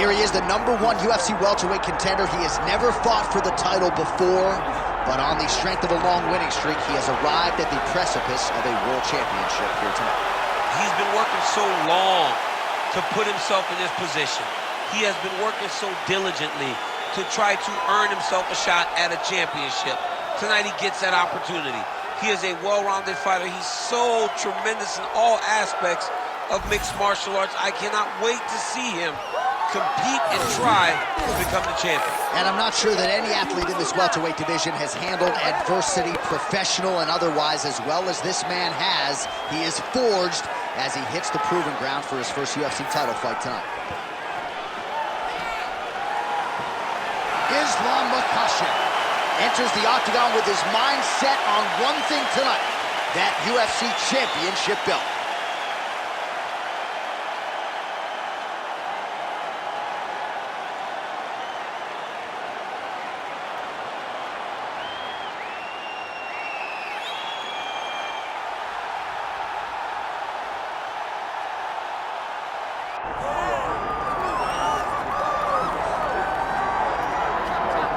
here he is, the #1 UFC welterweight contender. He has never fought for the title before, but on the strength of a long winning streak, he has arrived at the precipice of a world championship here tonight. He's been working so long to put himself in this position. He has been working so diligently to try to earn himself a shot at a championship. Tonight he gets that opportunity. He is a well-rounded fighter. He's so tremendous in all aspects of mixed martial arts. I cannot wait to see him compete and try to become the champion. And I'm not sure that any athlete in this welterweight division has handled adversity, professional and otherwise, as well as this man has. He is forged as he hits the proving ground for his first UFC title fight tonight. Islam Makhachev enters the octagon with his mind set on one thing tonight, that UFC championship belt.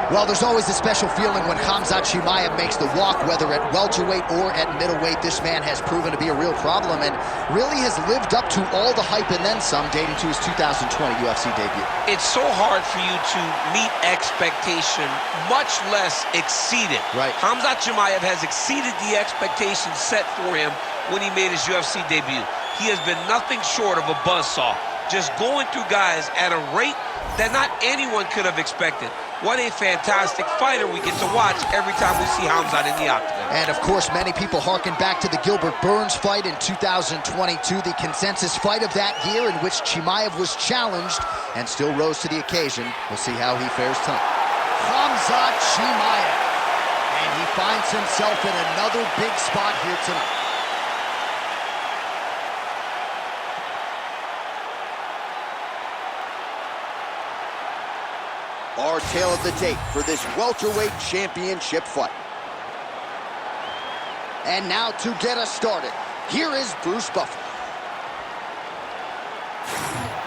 Well, there's always a special feeling when Khamzat Chimaev makes the walk, whether at welterweight or at middleweight. This man has proven to be a real problem and really has lived up to all the hype and then some, dating to his 2020 UFC debut. It's so hard for you to meet expectation, much less exceed it. Right. Khamzat Chimaev has exceeded the expectations set for him when he made his UFC debut. He has been nothing short of a buzzsaw, just going through guys at a rate that not anyone could have expected. What a fantastic fighter we get to watch every time we see Khamzat in the octagon. And of course, many people harken back to the Gilbert Burns fight in 2022, the consensus fight of that year in which Chimaev was challenged and still rose to the occasion. We'll see how he fares tonight. Khamzat Chimaev, and he finds himself in another big spot here tonight. Our tale of the tape for this welterweight championship fight. And now to get us started, here is Bruce Buffer.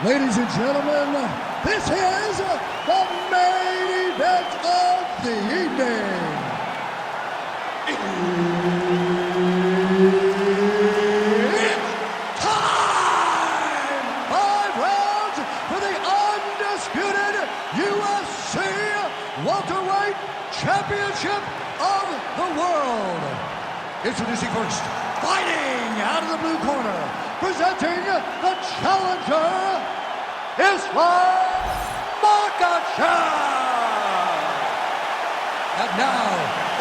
Ladies and gentlemen, this is the main event of the evening. It's time! 5 rounds for the undisputed UFC welterweight championship of the world. Introducing first, fighting out of the blue corner, presenting the challenger, Islam Makhachev. And now,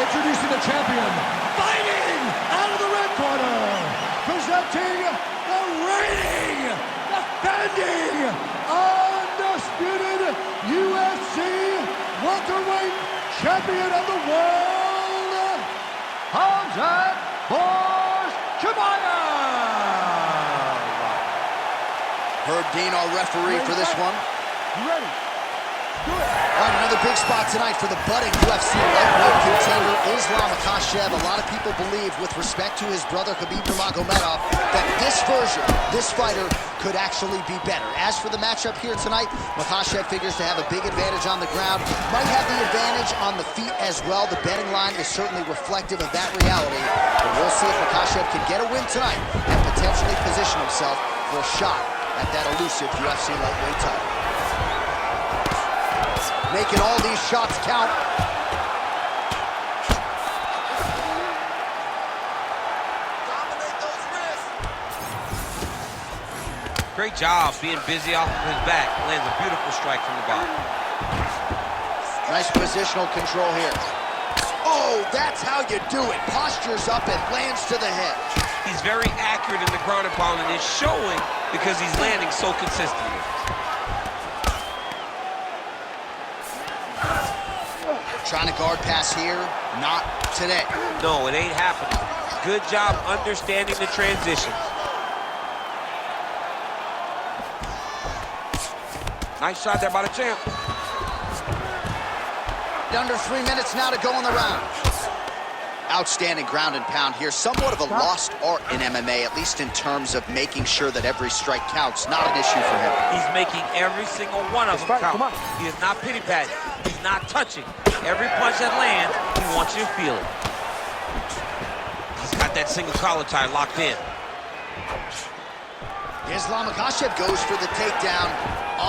introducing the champion, fighting out of the red corner, presenting the reigning, defending, undisputed UFC welterweight champion of the world, Khamzat Chimaev. Herb Dean, our referee for this one. Ready. All right, another big spot tonight for the budding UFC lightweight contender, Islam Makhachev. A lot of people believe, with respect to his brother Khabib Nurmagomedov, that this version, this fighter, could actually be better. As for the matchup here tonight, Makhachev figures to have a big advantage on the ground, might have the advantage on the feet as well. The betting line is certainly reflective of that reality, but we'll see if Makhachev can get a win tonight and potentially position himself for a shot at that elusive UFC lightweight title. Making all these shots count. Dominate those wrists. Great job being busy off of his back. Lands a beautiful strike from the bottom. Nice positional control here. Oh, that's how you do it. Postures up and lands to the head. He's very accurate in the ground and pound, and it's showing because he's landing so consistently. Trying to guard pass here, not today. No, it ain't happening. Good job understanding the transitions. Nice shot there by the champ. Under 3 minutes now to go in the round. Outstanding ground and pound here. Somewhat of a lost art in MMA, at least in terms of making sure that every strike counts. Not an issue for him. He's making every single one of them count. He is not pity-patting. He's not touching. Every punch that lands, he wants you to feel it. He's got that single collar tie locked in. Islam Makhachev goes for the takedown,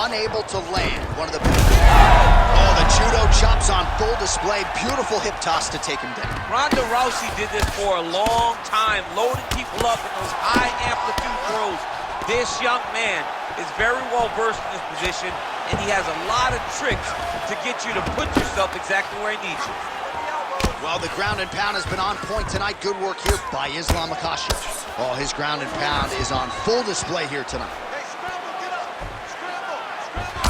unable to land. One of the... Oh, the judo chops on full display. Beautiful hip toss to take him down. Ronda Rousey did this for a long time, loading people up in those high amplitude throws. This young man is very well versed in this position, and he has a lot of tricks to get you to put yourself exactly where he needs you. Well, the ground and pound has been on point tonight. Good work here by Islam Makhachev. Oh, his ground and pound is on full display here tonight. Hey, scramble, get up. Scramble,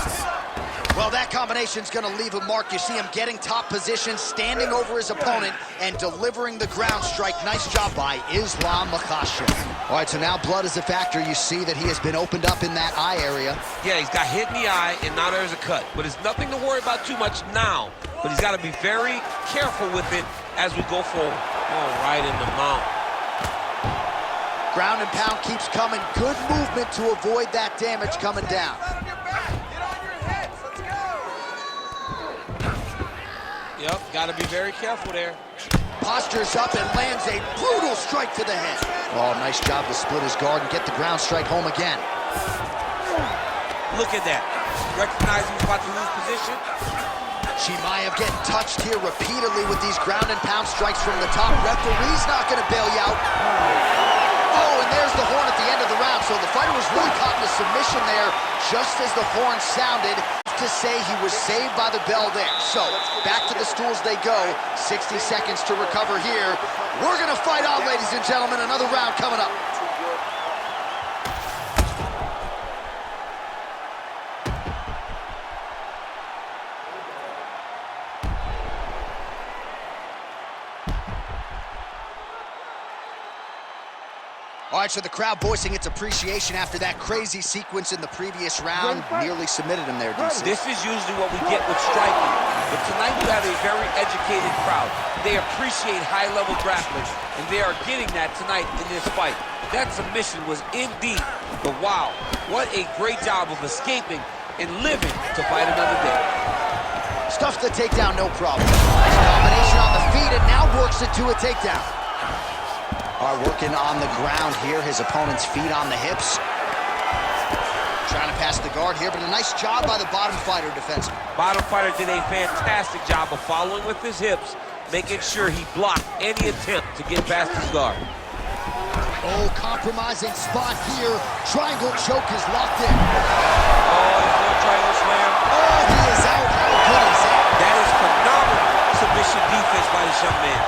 scramble, get up. Well, that combination's going to leave a mark. You see him getting top position, standing over his opponent, and delivering the ground strike. Nice job by Islam Makhachev. All right, so now blood is a factor. You see that he has been opened up in that eye area. Yeah, he's got hit in the eye, and now there's a cut. But it's nothing to worry about too much now. But he's got to be very careful with it as we go forward. Oh, right in the mouth. Ground and pound keeps coming. Good movement to avoid that damage coming down. Get on your back. Get on your heads. Let's go. Yep, got to be very careful there. Postures up and lands a brutal strike to the head. Oh, nice job to split his guard and get the ground strike home again. Look at that. Recognizing he's about to lose position. Chimaev getting touched here repeatedly with these ground and pound strikes from the top. Referee's not going to bail you out. Oh, and there's the horn at the end of the round. So the fighter was really caught in a submission there just as the horn sounded to say he was saved by the bell there. So back to the stools they go. 60 seconds to recover here. We're going to fight on, ladies and gentlemen. Another round coming up. All right, so the crowd voicing its appreciation after that crazy sequence in the previous round. Nearly submitted him there, DC. This is usually what we get with striking. But tonight you have a very educated crowd. They appreciate high-level grappling, and they are getting that tonight in this fight. That submission was indeed, but wow, what a great job of escaping and living to fight another day. Stuffs the takedown, no problem. Nice combination on the feet, and now works it to a takedown. All right, working on the ground here. His opponent's feet on the hips. Trying to pass the guard here, but a nice job by the bottom fighter defensively. Bottom fighter did a fantastic job of following with his hips, making sure he blocked any attempt to get past his guard. Oh, compromising spot here. Triangle choke is locked in. Oh, there's no triangle slam. Oh, he is out. How good is that? That is phenomenal submission defense by this young man.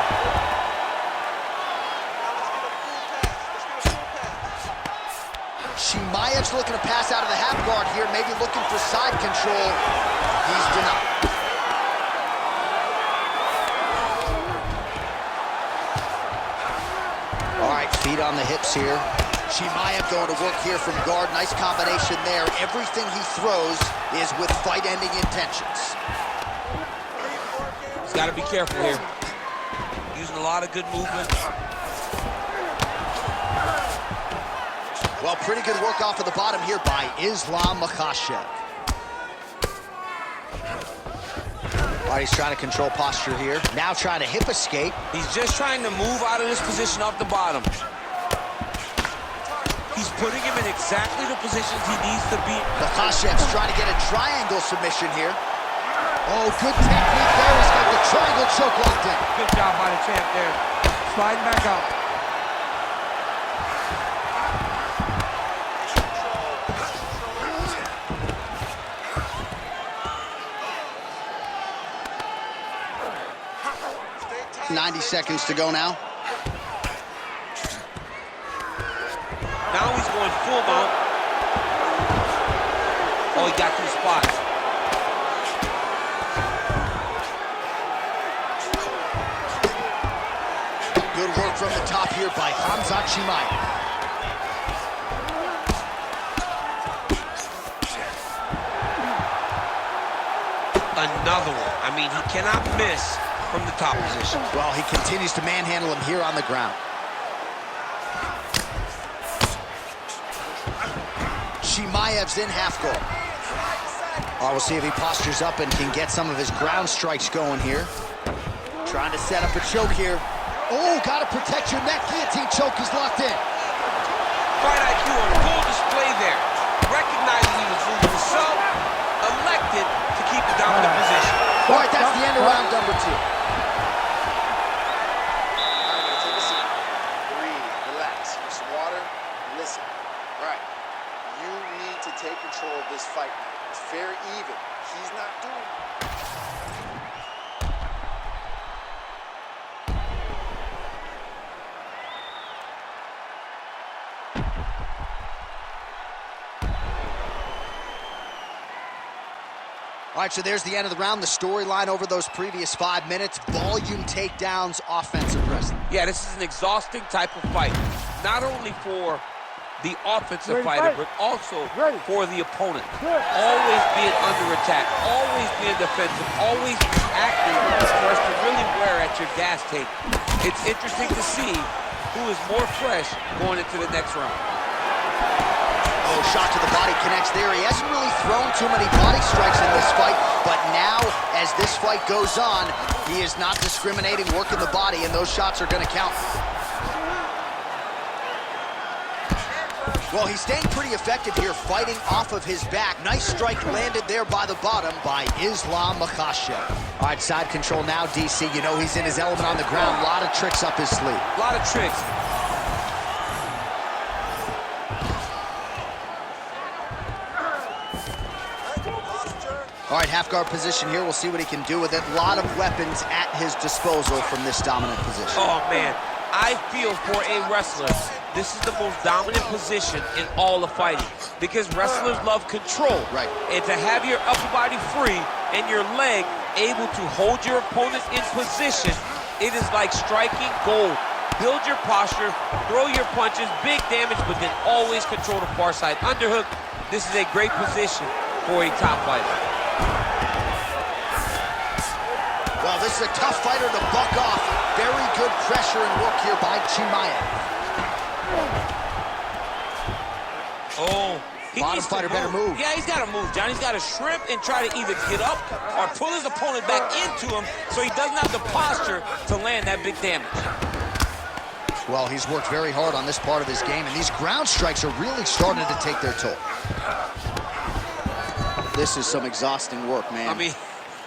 Chimaev's looking to pass out of the half guard here, maybe looking for side control. He's denied. All right, feet on the hips here. Chimaev going to work here from guard. Nice combination there. Everything he throws is with fight-ending intentions. He's got to be careful here. Using a lot of good movement. Well, pretty good work off of the bottom here by Islam Makhachev. All right, he's trying to control posture here. Now trying to hip escape. He's just trying to move out of this position off the bottom. He's putting him in exactly the positions he needs to be. Makhachev's trying to get a triangle submission here. Oh, good technique there. He's got the triangle choke locked in. Good job by the champ there. Sliding back out. 90 seconds to go now. Now he's going full mount. Oh, he got two spots. Good work from the top here by Khamzat Chimaev. Another one. I mean, he cannot miss from the top position. Well, he continues to manhandle him here on the ground. Chimaev's in half guard. We'll see if he postures up and can get some of his ground strikes going here. Trying to set up a choke here. Oh, gotta protect your neck. Guillotine choke is locked in. Fight IQ on full display there. Recognizing he was moving himself, elected to keep the dominant position. All right, that's the end of round number 2. All right, take a seat. Breathe, relax, get some water, and listen. All right, you need to take control of this fight now. It's very even. He's not doing it. All right, so there's the end of the round. The storyline over those previous 5 minutes, volume takedowns, offensive wrestling. Yeah, this is an exhausting type of fight. Not only for the offensive fighter, but also for the opponent. Always being under attack, always being defensive, always acting for us to really wear at your gas tank. It's interesting to see who is more fresh going into the next round. Oh, shot to the body connects there. He hasn't really thrown too many body strikes in this fight, but now, as this fight goes on, he is not discriminating, working the body, and those shots are going to count. Well, he's staying pretty effective here, fighting off of his back. Nice strike landed there by the bottom by Islam Makhachev. All right, side control now, DC. You know he's in his element on the ground. A lot of tricks up his sleeve. A lot of tricks. All right, half guard position here. We'll see what he can do with it. A lot of weapons at his disposal from this dominant position. Oh, man. I feel for a wrestler, this is the most dominant position in all of fighting because wrestlers love control. Right. And to have your upper body free and your leg able to hold your opponent in position, it is like striking gold. Build your posture, throw your punches, big damage, but then always control the far side underhook. This is a great position for a top fighter. Well, this is a tough fighter to buck off. Very good pressure and work here by Chimaev. Oh, he Bottom needs to fighter better move. Yeah, he's got to move, John. He's got to shrimp and try to either get up or pull his opponent back into him so he doesn't have the posture to land that big damage. Well, he's worked very hard on this part of his game, and these ground strikes are really starting to take their toll. This is some exhausting work, man. I mean,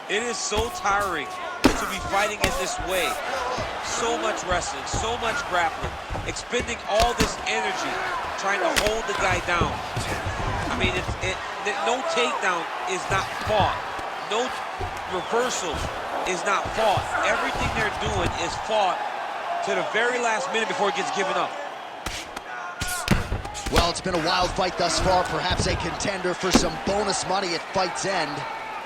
it is so tiring to be fighting in this way. So much wrestling, so much grappling, expending all this energy trying to hold the guy down. I mean, no takedown is not fought. No reversals is not fought. Everything they're doing is fought to the very last minute before it gets given up. Well, it's been a wild fight thus far, perhaps a contender for some bonus money at fight's end.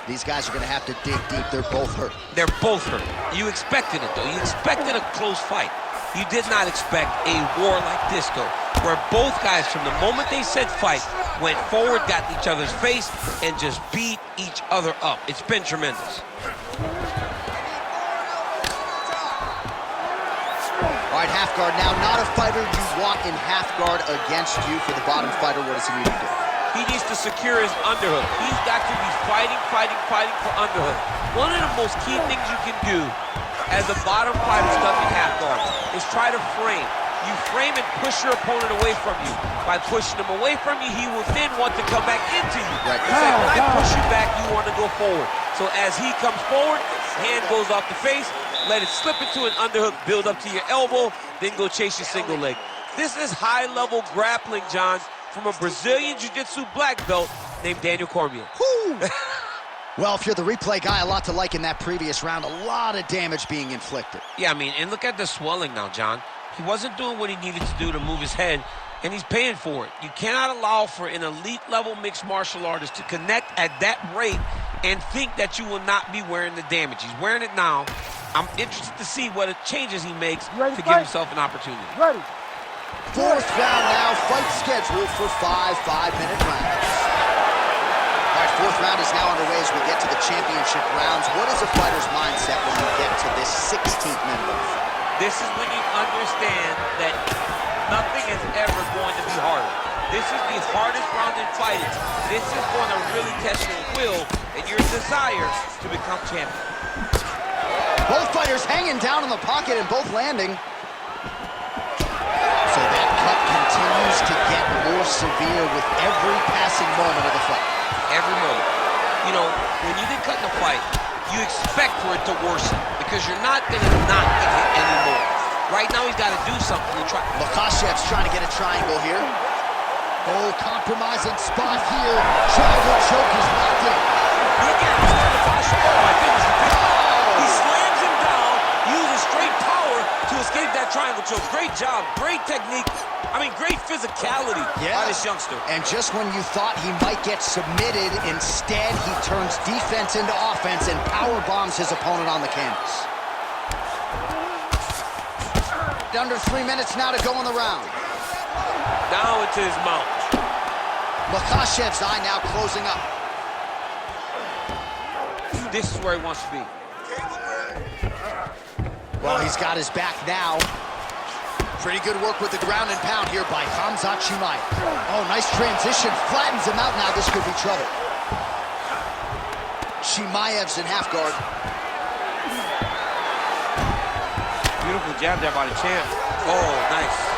These guys are going to have to dig deep. They're both hurt. They're both hurt. You expected it, though. You expected a close fight. You did not expect a war like this, though, where both guys, from the moment they said fight, went forward, got each other's face, and just beat each other up. It's been tremendous. All right, half guard now. Not a fighter you want in half guard against you. For the bottom fighter, what does he need to do? He needs to secure his underhook. He's got to be fighting for underhook. One of the most key things you can do as a bottom fighter stuck in half guard is try to frame. You frame and push your opponent away from you. By pushing him away from you, he will then want to come back into you. Right. It's like when I push you back, you want to go forward. So as he comes forward, hand goes off the face, let it slip into an underhook, build up to your elbow, then go chase your single leg. This is high-level grappling, John, from a Brazilian Jiu-Jitsu black belt named Daniel Cormier. Well, if you're the replay guy, a lot to like in that previous round. A lot of damage being inflicted. Yeah, I mean, and look at the swelling now, John. He wasn't doing what he needed to do to move his head, and he's paying for it. You cannot allow for an elite-level mixed martial artist to connect at that rate and think that you will not be wearing the damage. He's wearing it now. I'm interested to see what changes he makes to give himself an opportunity. Fourth round now, fight scheduled for 5 5-minute rounds. All right, fourth round is now underway as we get to the championship rounds. What is a fighter's mindset when you get to this 16th minute of the fight. This is when you understand that nothing is ever going to be harder. This is the hardest round in fighting. This is going to really test your will and your desire to become champion. Both fighters hanging down in the pocket and both landing. So that cut continues to get more severe with every passing moment of the fight. Every moment. You know, when you get cut in a fight, you expect for it to worsen because you're not going to not get hit anymore. Right now, he's got to do something to try. Makhachev's trying to get a triangle here. Oh, compromising spot here. Triangle choke is locked in. Look at him, Makhachev. Oh, my goodness. He slams him down, uses straight power to escape that triangle choke. Great job, great technique. I mean, great physicality by this youngster. And just when you thought he might get submitted, instead he turns defense into offense and power bombs his opponent on the canvas. Under 3 minutes now to go in the round. Now into his mount. Makhachev's eye now closing up. This is where he wants to be. Well, he's got his back now. Pretty good work with the ground and pound here by Khamzat Chimaev. Oh, nice transition. Flattens him out now. This could be trouble. Chimaev's in half guard. Beautiful jab there by the champ. Oh, nice.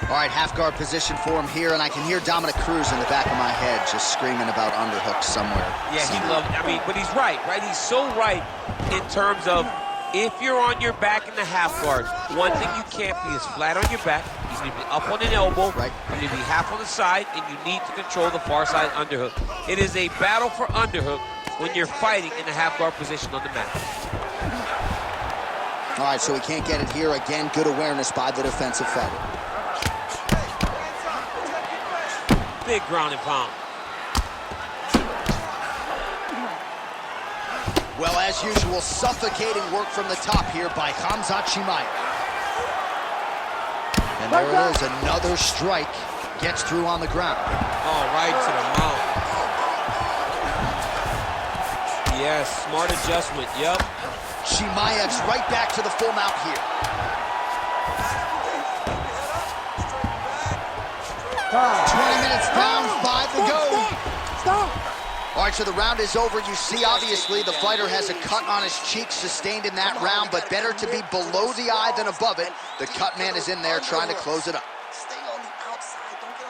All right, half guard position for him here, and I can hear Dominic Cruz in the back of my head just screaming about underhooks somewhere. Yeah, he loved it. I mean, but he's right? He's so right in terms of if you're on your back in the half guard, one thing you can't be is flat on your back. You need to be up on an elbow. Right. You need to be half on the side, and you need to control the far side underhook. It is a battle for underhook when you're fighting in the half guard position on the mat. All right, so we can't get it here. Again, good awareness by the defensive fighter. Big ground and pound. Well, as usual, suffocating work from the top here by Khamzat Chimaev. And there it is, another strike. Gets through on the ground. Oh, right to the mount. Yes, smart adjustment, yep. Chimaev's right back to the full mount here. 20 minutes down, 5 to go. Stop. All right, so the round is over. You see, obviously, the fighter has a cut on his cheek sustained in that round, but better to be below the eye than above it. The cut man is in there trying to close it up. Stay on the outside. Don't get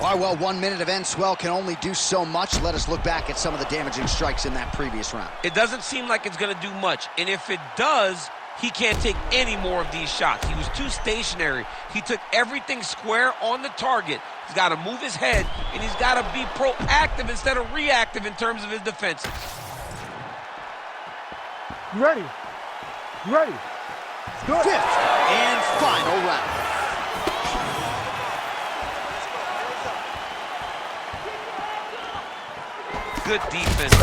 on. All right, well, 1 minute of end swell can only do so much. Let us look back at some of the damaging strikes in that previous round. It doesn't seem like it's going to do much, and if it does, he can't take any more of these shots. He was too stationary. He took everything square on the target. He's got to move his head, and he's got to be proactive instead of reactive in terms of his defenses. You ready? You ready? Good. Fifth and final round. Good defense.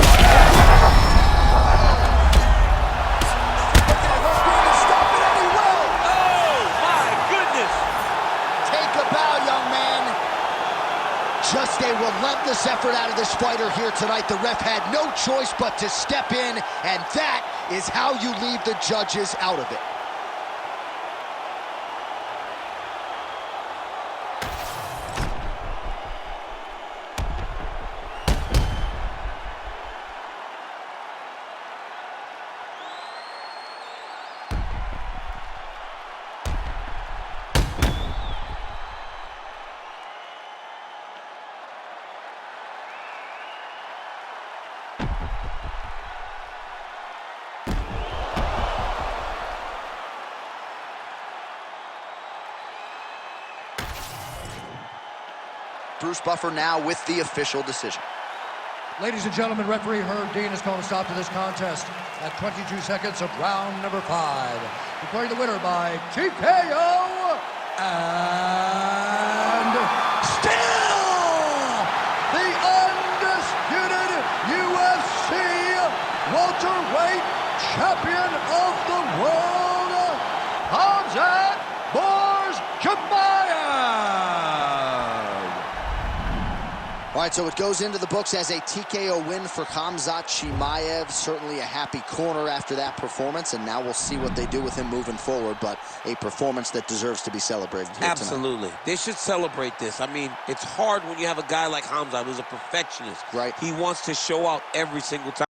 Just a relentless effort out of this fighter here tonight. The ref had no choice but to step in, and that is how you leave the judges out of it. Bruce Buffer now with the official decision. Ladies and gentlemen, referee Herb Dean has called a stop to this contest at 22 seconds of round number 5. Declaring the winner by TKO and still the undisputed UFC welterweight champion of the world, All right, so it goes into the books as a TKO win for Khamzat Chimaev. Certainly a happy corner after that performance, and now we'll see what they do with him moving forward, but a performance that deserves to be celebrated here Absolutely. tonight. They should celebrate this. I mean, it's hard when you have a guy like Khamzat who's a perfectionist. Right. He wants to show out every single time.